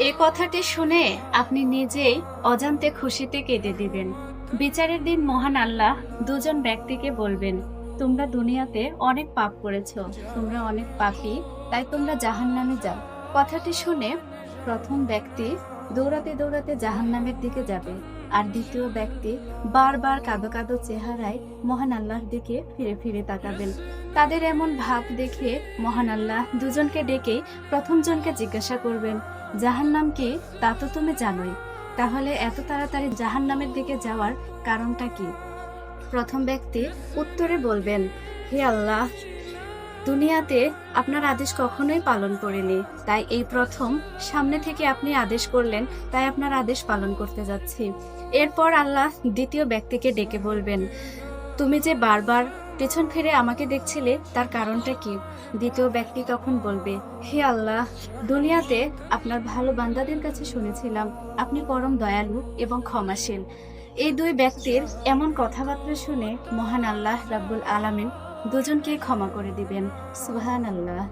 এই কথাটি শুনে আপনি নিজেই অজান্তে খুশিতে কেঁদে দিবেন। বিচারের দিন মহান আল্লাহ দুজন ব্যক্তিকে বলবেন, তোমরা দুনিয়াতে অনেক পাপ করেছো, তোমরা অনেক পাপী, তাই তোমরা জাহান্নামে যাও। কথাটি শুনে প্রথম ব্যক্তি দৌড়াতে দৌড়াতে জাহান্নামের দিকে যাবে, আর দ্বিতীয় ব্যক্তি বারবার কাঁদো কাঁদো চেহারায় মহান আল্লাহর দিকে ফিরে ফিরে তাকাবেন। তাদের এমন ভাব দেখে মহান আল্লাহ দুজনকে ডেকে প্রথম জনকে জিজ্ঞাসা করবেন, জাহান্নাম কি? তা তো তুমি জানোই, তাহলে এত তাড়াতাড়ি জাহান্নামের দিকে যাওয়ার কারণটা কি? প্রথম ব্যক্তি উত্তরে বলবেন, হে আল্লাহ, দুনিয়াতে আপনার আদেশ কখনোই পালন করিনি, তাই এই প্রথম সামনে থেকে আপনি আদেশ করলেন, তাই আপনার আদেশ পালন করতে যাচ্ছি। এরপর আল্লাহ দ্বিতীয় ব্যক্তিকে ডেকে বলবেন, তুমি যে বারবার পেছন ফিরে আমাকে দেখছিলে, তার কারণটা কি? দ্বিতীয় ব্যক্তি তখন বলবে, হে আল্লাহ, দুনিয়াতে আপনার ভালো বান্দাদের কাছে শুনেছিলাম আপনি পরম দয়ালু এবং ক্ষমাশীল। এই দুই ব্যক্তির এমন কথাবার্তা শুনে মহান আল্লাহ রাব্বুল আলামিন দুজনকে ক্ষমা করে দিবেন। সুবহানাল্লাহ।